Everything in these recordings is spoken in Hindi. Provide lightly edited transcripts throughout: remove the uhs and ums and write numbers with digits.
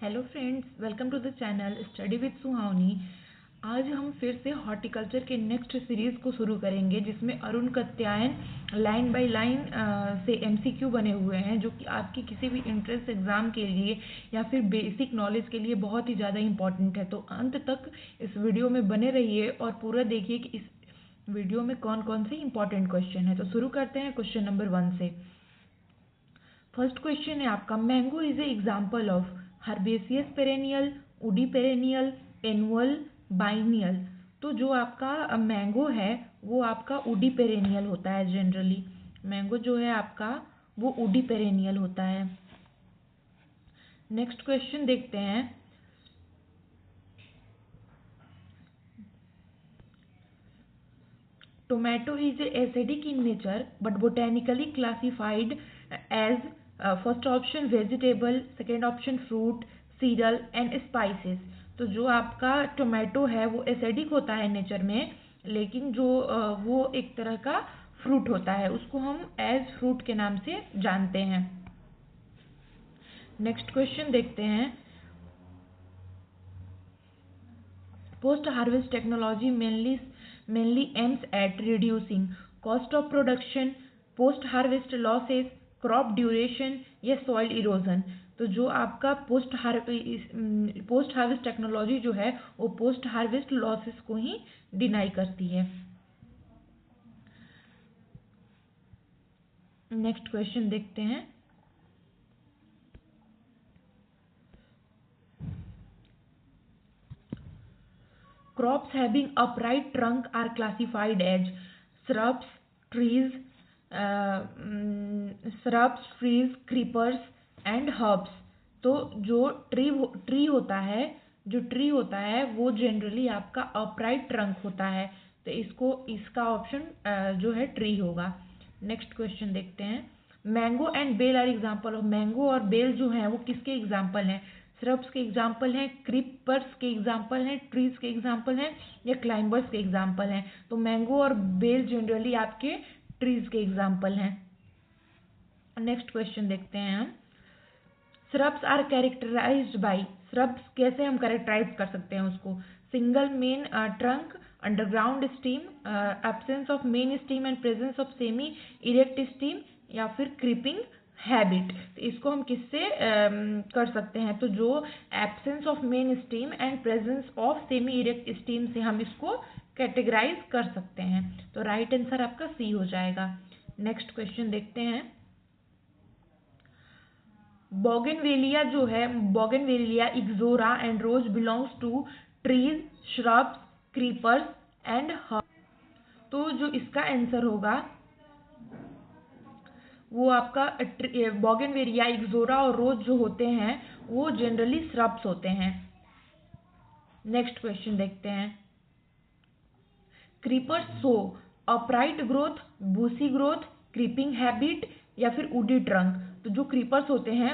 Hello friends, welcome to the channel study with Suhavani. आज हम फिर से हॉर्टिकल्चर के नेक्स्ट सीरीज़ को शुरू करेंगे, जिसमें Arun Katyayan line by line से एमसीक्यू बने हुए हैं, जो कि आपकी किसी भी इंट्रेंस एग्ज़ाम के लिए या फिर बेसिक नॉलेज के लिए बहुत ही ज़्यादा इंपॉर्टेंट है। तो अंत तक इस वीडियो में बने रहिए और पूरा देखिए कि इस वीडियो में कौन कौन से इंपॉर्टेंट क्वेश्चन है। तो शुरू करते हैं क्वेश्चन नंबर 1 से। फर्स्ट क्वेश्चन है आपका, mango is a example of herbaceous perennial, woody perennial, annual, biennial. तो जो आपका मैंगो है वो आपका वुडी पेरेनियल होता है। जनरली मैंगो जो है आपका वो वुडी पेरेनियल होता है। नेक्स्ट क्वेश्चन देखते हैं। Tomato is acidic in nature but botanically classified as first option vegetable, second option fruit, cereal and spices. तो जो आपका टोमेटो है वो एसिडिक होता है नेचर में, लेकिन जो वो एक तरह का फ्रूट होता है, उसको हम एज फ्रूट के नाम से जानते हैं। नेक्स्ट क्वेश्चन देखते हैं। Post harvest technology mainly aims at reducing cost of production, post harvest losses, crop duration या soil erosion। तो जो आपका पोस्ट हार्वेस्ट टेक्नोलॉजी जो है वो पोस्ट हार्वेस्ट लॉसेस को ही डिनाई करती है। नेक्स्ट क्वेश्चन देखते हैं। Crops having upright trunk are classified as shrubs, trees, creepers and herbs। तो जो ट्री होता है वो जनरली आपका अपराइट ट्रंक होता है, तो इसका ऑप्शन जो है ट्री होगा। नेक्स्ट क्वेश्चन देखते हैं। Mango and bael are example of. Mango और बेल जो है वो किसके एग्जाम्पल हैं? श्रब्स के एग्जाम्पल हैं, क्रीपर्स के एग्जाम्पल हैं, ट्रीज के एग्जाम्पल हैं या क्लाइंबर्स के एग्जाम्पल हैं? तो मैंगो और बेल जनरली आपके ट्रीज के एग्जाम्पल हैं। नेक्स्ट क्वेश्चन देखते हैं हम। Shrubs are characterized by. Shrubs कैसे हम कैरेक्टराइज कर सकते हैं उसको? Single main trunk, underground stem, absence of main stem and presence of semi erect stem या फिर क्रीपिंग हैबिट। तो इसको हम किससे कर सकते हैं? तो जो absence of main stem and presence of semi erect steam से हम इसको कैटेगराइज कर सकते हैं। तो राइट आंसर आपका सी हो जाएगा। नेक्स्ट क्वेश्चन देखते हैं। बोगनवेलिया जो है, bougainvillea, ixora and rose belongs to trees, shrubs, creepers and herb. तो जो इसका आंसर होगा वो आपका बोगनवेलिया, इक्सोरा और रोज जो होते हैं वो जनरली श्रब्स होते हैं। नेक्स्ट क्वेश्चन देखते हैं। Creepers show upright growth, Bussy growth, creeping habit या फिर वुडी ट्रंक। तो जो क्रीपर्स होते हैं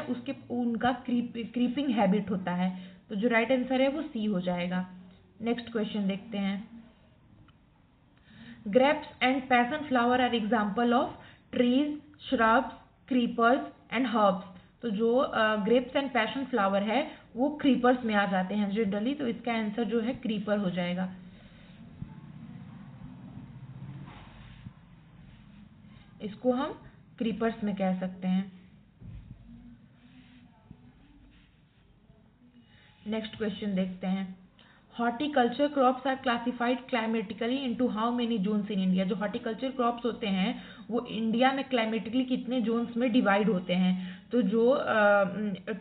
उनका क्रीपिंग हैबिट होता है। तो जो राइट आंसर है वो सी हो जाएगा। नेक्स्ट क्वेश्चन देखते हैं। Grapes and passion flower are example of trees, shrubs, creepers and herbs. तो जो ग्रेप्स एंड पैशन फ्लावर है वो क्रीपर्स में आ जाते हैं जनरली, तो इसका आंसर जो है क्रीपर हो जाएगा। इसको हम क्रीपर्स में कह सकते हैं। नेक्स्ट क्वेश्चन देखते हैं। Horticulture crops are classified climatically into how many zones in India. जो हॉर्टिकल्चर क्रॉप्स होते हैं वो इंडिया में क्लाइमेटिकली कितने जोन्स में डिवाइड होते हैं? तो जो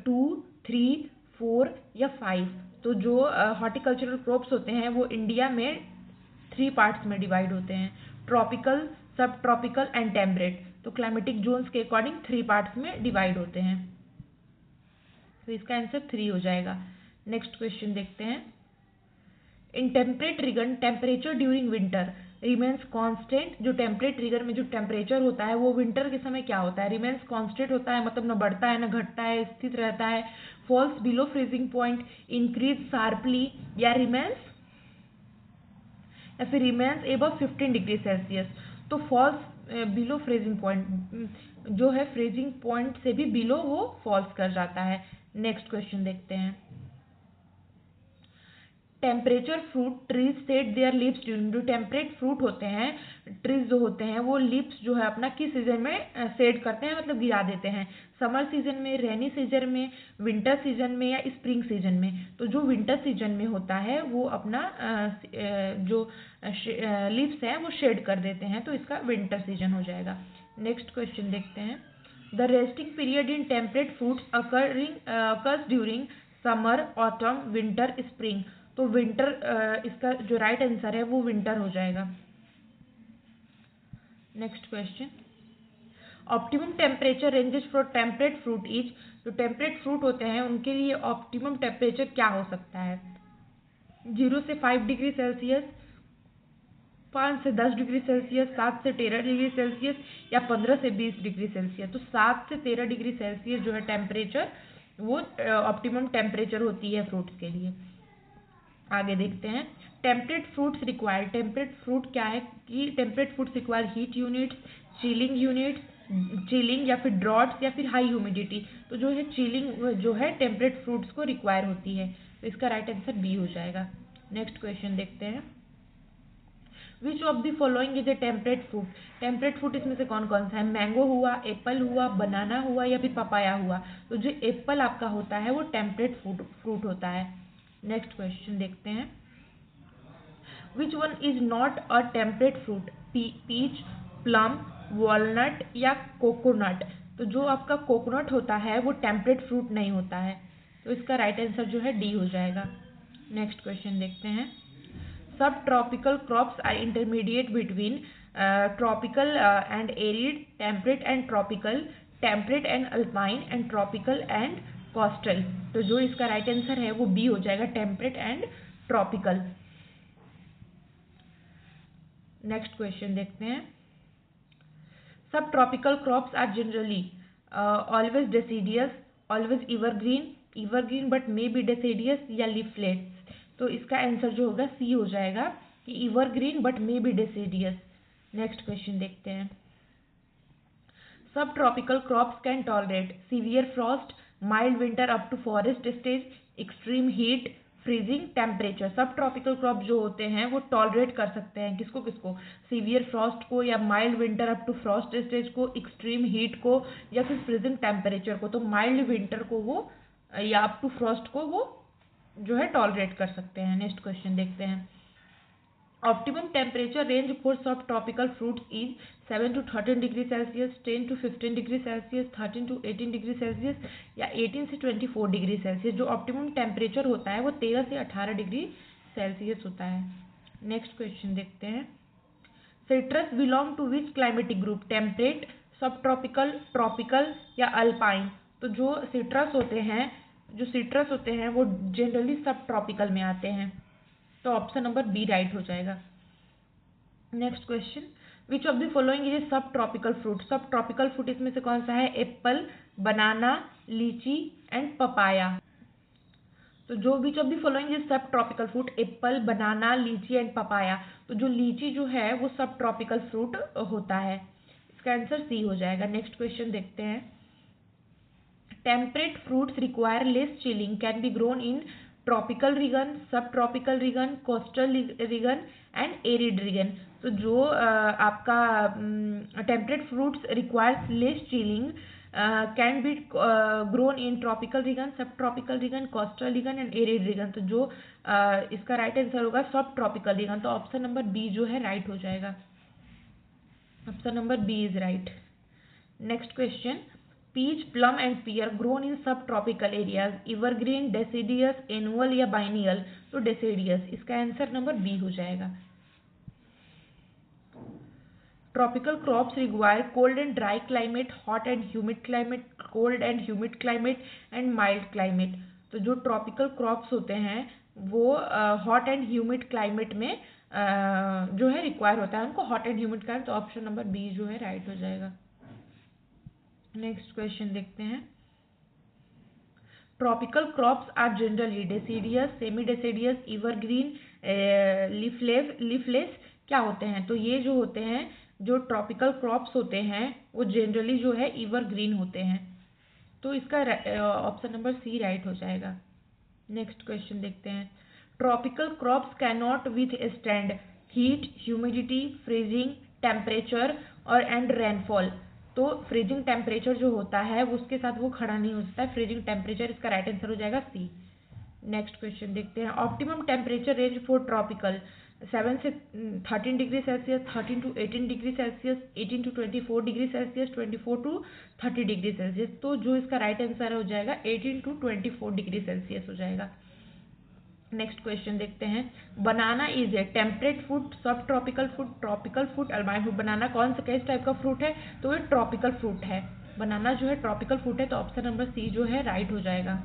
2, 3, 4 या 5। तो जो हॉर्टिकल्चरल क्रॉप्स होते हैं वो इंडिया में 3 पार्ट्स में डिवाइड होते हैं, ट्रॉपिकल, सब ट्रॉपिकल एंड टेम्परेट। तो क्लाइमेटिक जोन्स के अकॉर्डिंग 3 पार्ट्स में डिवाइड होते हैं। तो इसका आंसर 3 हो जाएगा। नेक्स्ट क्वेश्चन देखते हैं। In temperate region temperature during winter remains constant. जो टेम्परेट रीजन में जो टेम्परेचर होता है वो विंटर के समय क्या होता है? रिमेन्स कांस्टेंट होता है, मतलब न बढ़ता है न घटता है, स्थित रहता है। Falls below freezing point, increase sharply या रिमेन्स या फिर रिमेन्स एबव 15 डिग्री सेल्सियस। तो फॉल्स बिलो फ्रीजिंग पॉइंट जो है, फ्रीजिंग पॉइंट से भी बिलो वो फॉल्स कर जाता है। नेक्स्ट क्वेश्चन देखते हैं। Temperature fruit trees set there leaves during, जो टेम्परेट फ्रूट होते हैं, ट्रीज जो होते हैं वो लीव्स जो है अपना किस सीजन में सेट करते हैं, मतलब गिरा देते हैं? समर सीजन में, रेनी सीजन में, विंटर सीजन में या स्प्रिंग सीजन में? तो जो विंटर सीजन में होता है वो अपना जो लीव्स हैं वो शेड कर देते हैं, तो इसका विंटर सीजन हो जाएगा। नेक्स्ट क्वेश्चन देखते हैं। The resting period in temperate fruits occurs during summer, autumn, winter, spring. तो विंटर, इसका जो राइट आंसर है वो विंटर हो जाएगा। Next question. Optimum temperature ranges for temperate fruit is, जो टेम्परेट फ्रूट होते हैं उनके लिए ऑप्टिमम टेम्परेचर क्या हो सकता है? 0 से 5 डिग्री सेल्सियस, 5 से 10 डिग्री सेल्सियस, 7 से 13 डिग्री सेल्सियस या 15 से 20 डिग्री सेल्सियस। तो 7 से 13 डिग्री सेल्सियस जो है टेम्परेचर, वो ऑप्टिमम टेम्परेचर होती है फ्रूट्स के लिए। आगे देखते हैं। Temperate fruits require, temperate fruit क्या है कि temperate fruits require heat units, chilling units, chilling या फिर ड्रॉट्स या फिर हाई ह्यूमिडिटी। तो जो है चिलिंग जो है टेम्परेट फ्रूट्स को रिक्वायर होती है, तो इसका राइट आंसर बी हो जाएगा। नेक्स्ट क्वेश्चन देखते हैं। Which of the following is a temperate fruit, temperate fruit इसमें से कौन कौन सा है? मैंगो हुआ, एप्पल हुआ, बनाना हुआ या फिर पपाया हुआ? तो जो एप्पल आपका होता है वो टेम्परेट फ्रूट होता है। नेक्स्ट क्वेश्चन देखते हैं। Which one is not a temperate fruit? Peach, plum, walnut या कोकोनट? तो जो आपका कोकोनट होता है वो टेम्परेट फ्रूट नहीं होता है, तो इसका राइट आंसर जो है डी हो जाएगा। नेक्स्ट क्वेश्चन देखते हैं। Sub tropical crops are intermediate between tropical and arid, temperate and tropical, temperate and alpine and tropical and coastal. तो जो इसका राइट आंसर है वो बी हो जाएगा, temperate and tropical. Next question देखते हैं। Sub tropical crops are generally always deciduous, always evergreen but may be deciduous या लीफलेट्स? तो इसका आंसर जो होगा सी हो जाएगा कि evergreen but may be deciduous. Next question देखते हैं। Sub tropical crops can tolerate severe frost, mild winter up to forest stage, extreme heat, freezing temperature. Sub tropical crop जो होते हैं वो टॉलरेट कर सकते हैं किसको किसको? सीवियर फ्रॉस्ट को, या mild winter up to frost stage को, एक्सट्रीम हीट को या फिर फ्रीजिंग टेम्परेचर को। तो माइल्ड विंटर को वो या अप टू फ्रॉस्ट को वो जो है टॉलरेट कर सकते हैं। नेक्स्ट क्वेश्चन देखते हैं। ऑप्टिमम टेम्परेचर रेंज फॉर सब tropical fruits is 7 to 13 degree Celsius, 10 to 15 degree Celsius, 13 to 18 degree Celsius या 18 से 24 डिग्री सेल्सियस। जो ऑप्टिमम टेम्परेचर होता है वो 13 से 18 डिग्री सेल्सियस होता है। नेक्स्ट क्वेश्चन देखते हैं। Citrus belong to which climatic group? Temperate, sub tropical, tropical या अल्पाइन? तो जो सिट्रस होते हैं वो जनरली सब ट्रॉपिकल में आते हैं, तो ऑप्शन नंबर बी राइट हो जाएगा। Next question. Which of the following is सब tropical fruit? Sub tropical fruit इसमें से कौन सा है? एप्पल, बनाना, लीची एंड पपाया। तो जो which of the following is सब ट्रॉपिकल फ्रूट? एप्पल, बनाना, लीची एंड पपाया। तो जो लीची जो है वो सब ट्रॉपिकल फ्रूट होता है, इसका आंसर सी हो जाएगा। नेक्स्ट क्वेश्चन देखते हैं। Temperate fruits require less chilling, can be grown in tropical region, sub tropical region, coastal region and arid region. तो जो आपका temperate fruits requires less chilling, can be grown in tropical region, sub tropical region, coastal region and arid region. तो जो इसका राइट आंसर होगा सब ट्रॉपिकल रीजन, तो ऑप्शन नंबर बी जो है राइट हो जाएगा। Option number B is right. Next question. Peach, plum and pear grown in sub tropical areas, evergreen, deciduous, annual या बाइनियल? तो डेसिडियस, इसका आंसर नंबर बी हो जाएगा। Tropical crops require cold and dry climate, hot and humid climate, cold and humid climate and mild climate. तो जो ट्रॉपिकल क्रॉप्स होते हैं वो हॉट एंड ह्यूमिड क्लाइमेट में जो है रिक्वायर होता है उनको, हॉट एंड ह्यूमिड क्लाइमेट। तो ऑप्शन नंबर बी जो है राइट हो जाएगा। नेक्स्ट क्वेश्चन देखते हैं। Tropical crops are generally deciduous, semi deciduous, evergreen, leafless क्या होते हैं? तो ये जो होते हैं, जो ट्रॉपिकल क्रॉप्स होते हैं वो जनरली जो है एवरग्रीन होते हैं। तो इसका ऑप्शन नंबर सी राइट हो जाएगा। नेक्स्ट क्वेश्चन देखते हैं। Tropical crops can not with stand heat, humidity, freezing temperature और एंड रेनफॉल। तो फ्रीजिंग टेम्परेचर जो होता है उसके साथ वो खड़ा नहीं हो सकता है, फ्रीजिंग टेम्परेचर, इसका राइट आंसर हो जाएगा सी। नेक्स्ट क्वेश्चन देखते हैं। Optimum temperature range for tropical 7 से 13 degree Celsius, 13 to 18 degree Celsius, 18 to 24 degree Celsius, 24 to 30 degree celsius. तो जो इसका राइट आंसर हो जाएगा 18 to 24 डिग्री सेल्सियस हो जाएगा। नेक्स्ट क्वेश्चन देखते हैं। Banana is a temperate fruit, sub tropical fruit, tropical fruit, alpine fruit. Banana कौन सा किस टाइप का फ्रूट है? तो ये ट्रॉपिकल फ्रूट है। बनाना जो है ट्रॉपिकल फ्रूट है, तो ऑप्शन नंबर सी जो है राइट हो जाएगा।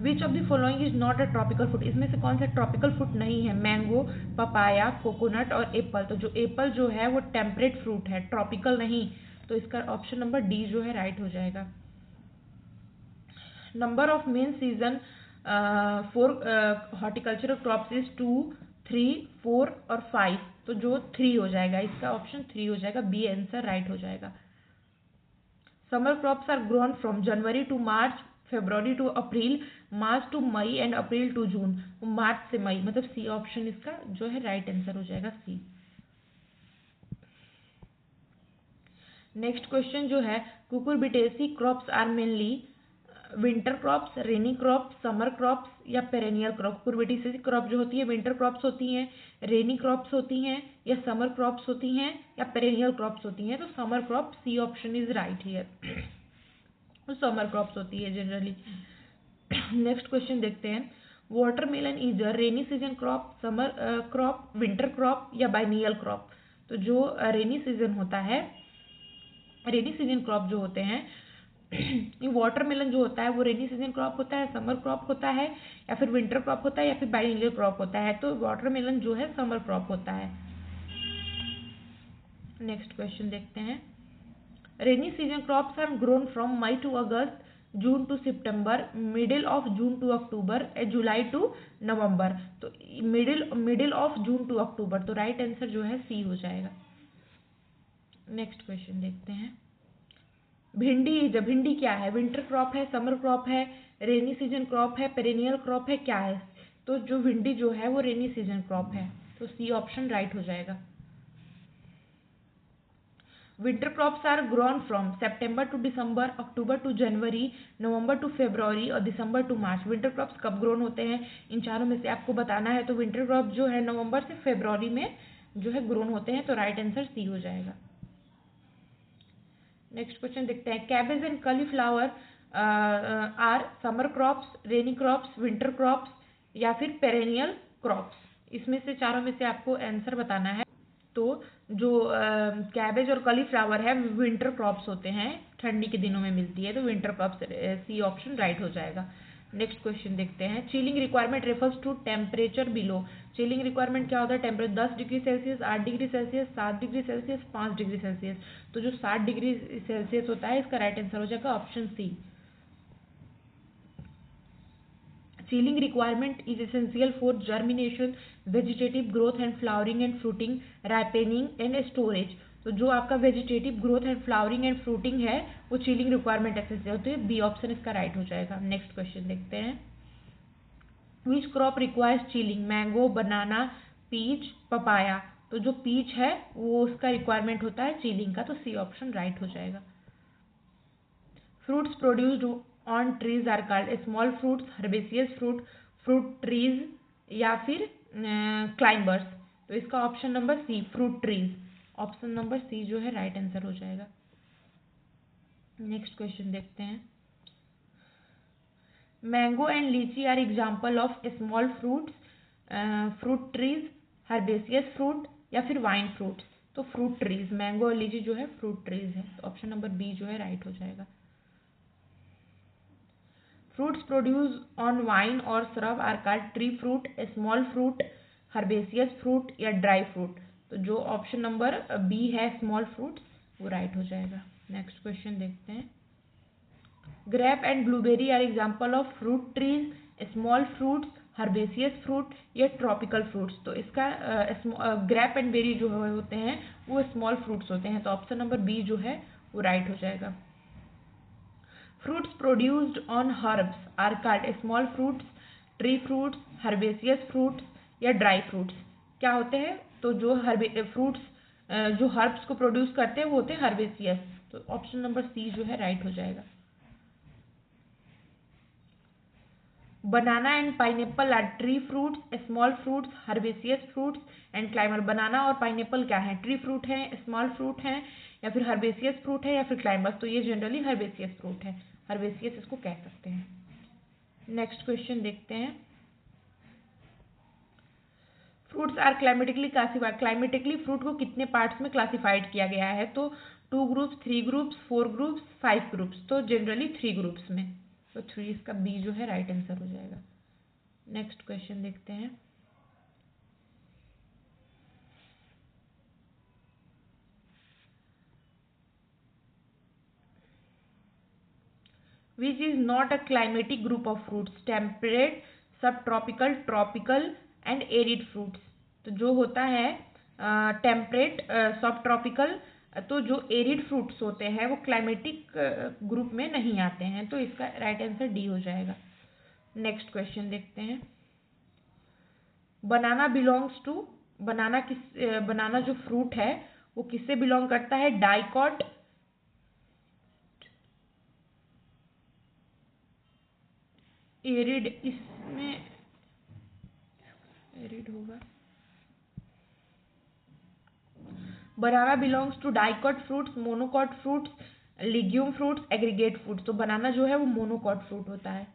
Which of the following is not a tropical fruit? इसमें से कौन सा ट्रॉपिकल फ्रूट नहीं है? मैंगो, पपाया, कोकोनट और एप्पल। तो जो एप्पल जो है वो टेम्परेट फ्रूट है, ट्रॉपिकल नहीं। तो इसका ऑप्शन नंबर डी जो है राइट हो जाएगा। Number of main season for horticultural crops is 2, 3, 4 और 5। तो जो 3 हो जाएगा, इसका ऑप्शन 3 हो जाएगा, बी आंसर राइट हो जाएगा। Summer crops are grown from January to March, February to April, March to May and April to June. मार्च से मई, मतलब सी ऑप्शन इसका जो है राइट आंसर हो जाएगा, सी। नेक्स्ट क्वेश्चन जो है, cucurbitaceae crops are mainly winter crops, rainy crops, summer crops या पेरेनियल क्रॉप। कुकुरबिटेसी क्रॉप जो होती है विंटर क्रॉप्स होती हैं, रेनी क्रॉप्स होती हैं या समर क्रॉप्स होती हैं या पेरेनियल क्रॉप्स होती हैं। तो summer crop, C option is right here. तो समर क्रॉप्स होती है जनरली। नेक्स्ट क्वेश्चन देखते हैं। Watermelon is a rainy season crop, summer crop, winter crop या बाइनियल क्रॉप। तो जो रेनी सीजन होता है, रेनी सीजन क्रॉप जो होते हैं, ये वाटरमेलन जो होता है वो रेनी सीजन क्रॉप होता है, समर क्रॉप होता है या फिर विंटर क्रॉप होता है या फिर बाइनियल क्रॉप होता है। तो वाटरमेलन जो है समर क्रॉप होता है। नेक्स्ट क्वेश्चन देखते हैं। Rainy season crops are grown from May to August, June to September, middle of June to October, July to November. तो middle of June to October. तो राइट आंसर जो है सी हो जाएगा। नेक्स्ट क्वेश्चन देखते हैं। भिंडी, जब भिंडी क्या है? विंटर क्रॉप है, समर क्रॉप है, रेनी सीजन क्रॉप है, पेरेनियल क्रॉप है, क्या है? तो जो भिंडी जो है वो रेनी सीजन क्रॉप है। तो सी ऑप्शन राइट हो जाएगा। Winter crops are grown from September to December, October to January, November to February और December to March. Winter crops कब ग्रोन होते हैं, इन चारों में से आपको बताना है। तो विंटर क्रॉप जो है नवंबर से फरवरी में जो है ग्रोन होते हैं। तो राइट आंसर सी हो जाएगा। नेक्स्ट क्वेश्चन देखते हैं। Cabbage and cauliflower are summer crops, rainy crops, winter crops या फिर पेरेनियल क्रॉप्स। इसमें से चारों में से आपको आंसर बताना है। तो जो कैबेज और कॉलीफ्लावर है विंटर क्रॉप्स होते हैं, ठंडी के दिनों में मिलती है। तो winter crops, C option right हो जाएगा। नेक्स्ट क्वेश्चन देखते हैं। Chilling requirement refers to temperature below. Chilling requirement क्या होता है? Temperature 10 degree celsius, 8 degree celsius, 7 degree celsius, 5 degree celsius. तो जो 7 डिग्री सेल्सियस होता है इसका राइट आंसर हो जाएगा option C. Chilling requirement is essential for germination, vegetative growth and flowering and fruiting, ripening and storage. तो जो आपका vegetative growth and flowering and fruiting है वो चिलिंग रिक्वायरमेंट एसेंशियल होती है। बी ऑप्शन इसका राइट हो जाएगा। नेक्स्ट क्वेश्चन देखते हैं। Which crop requires chilling? Mango, banana, peach, papaya. तो जो पीच है वो उसका रिक्वायरमेंट होता है चिलिंग का। तो सी ऑप्शन राइट हो जाएगा। Fruits produced on trees are called small fruits, herbaceous fruit, fruit trees या फिर क्लाइंबर्स। तो इसका option number C, fruit trees. Option number C जो है राइट आंसर हो जाएगा। नेक्स्ट क्वेश्चन देखते हैं। Mango and litchi are example of small fruits, fruit trees, herbaceous fruit या फिर वाइन फ्रूट्स। तो फ्रूट ट्रीज, मैंगो और लीची जो है फ्रूट ट्रीज है। तो ऑप्शन नंबर बी जो है राइट हो जाएगा। फ्रूट्स प्रोड्यूस ऑन वाइन और shrub are called tree fruit, small fruit, herbaceous fruit या ड्राई फ्रूट। तो जो ऑप्शन नंबर बी है स्मॉल फ्रूट्स वो राइट हो जाएगा। नेक्स्ट क्वेश्चन देखते हैं। Grape and blueberry are example of fruit trees, small fruits, herbaceous fruit या ट्रॉपिकल फ्रूट्स। तो इसका ग्रेप एंड बेरी जो होते हैं वो स्मॉल फ्रूट्स होते हैं। तो ऑप्शन नंबर बी जो है वो राइट हो जाएगा। Fruits produced on herbs are called small fruits, tree fruits, herbaceous fruits या dry fruits. क्या होते हैं? तो जो फ्रूट्स जो हर्ब्स को प्रोड्यूस करते हैं वो होते हैं हर्बेसियस. तो ऑप्शन नंबर सी जो है राइट हो जाएगा. Banana and pineapple are tree fruits, small fruits, herbaceous fruits and climber. Banana और पाइनएप्पल क्या है? ट्री फ्रूट है, स्मॉल फ्रूट है, या फिर हर्बेसियस फ्रूट है, या फिर क्लाइंबर्स. तो ये जनरली हर्बेसियस फ्रूट है. हर्बेसियस इसको कह सकते हैं. नेक्स्ट क्वेश्चन देखते हैं. Fruits are climatically classified. Climatically fruit को कितने पार्ट्स में क्लासिफाइड किया गया है? तो 2 ग्रुप्स, 3 ग्रुप्स, 4 ग्रुप्स, 5 ग्रुप्स. तो जनरली 3 ग्रुप्स में. तो 3 इसका बी जो है राइट आंसर हो जाएगा. नेक्स्ट क्वेश्चन देखते हैं. Which is not a climatic group of fruits? Temperate, subtropical, tropical and arid fruits. तो जो होता है टेम्परेट, सब ट्रॉपिकल, तो जो एरिड फ्रूट्स होते हैं वो क्लाइमेटिक ग्रुप में नहीं आते हैं. तो इसका राइट आंसर डी हो जाएगा. नेक्स्ट क्वेश्चन देखते हैं. बनाना बिलोंग्स टू. बनाना जो फ्रूट है वो किससे बिलोंग करता है? Dicot, arid. इसमें एरिड होगा. Banana belongs to dicot fruits, monocot fruits, legume fruits, aggregate fruits. तो बनाना जो है वो मोनोकॉट फ्रूट होता है.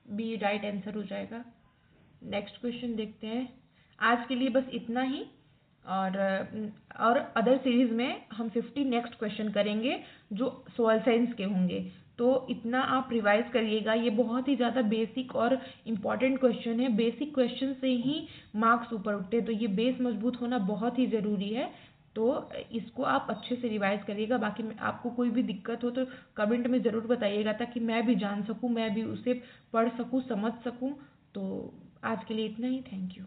बी राइट आंसर हो जाएगा. नेक्स्ट क्वेश्चन देखते हैं. आज के लिए बस इतना ही. और अदर सीरीज में हम 50 नेक्स्ट क्वेश्चन करेंगे जो सोयल साइंस के होंगे. तो इतना आप रिवाइज करिएगा. ये बहुत ही ज़्यादा बेसिक और इम्पॉर्टेंट क्वेश्चन है. बेसिक क्वेश्चन से ही मार्क्स ऊपर उठते हैं. तो ये बेस मजबूत होना बहुत ही ज़रूरी है. तो इसको आप अच्छे से रिवाइज करिएगा. बाकी आपको कोई भी दिक्कत हो तो कमेंट में ज़रूर बताइएगा ताकि मैं भी जान सकूँ, मैं भी उसे पढ़ सकूँ, समझ सकूँ. तो आज के लिए इतना ही. Thank you.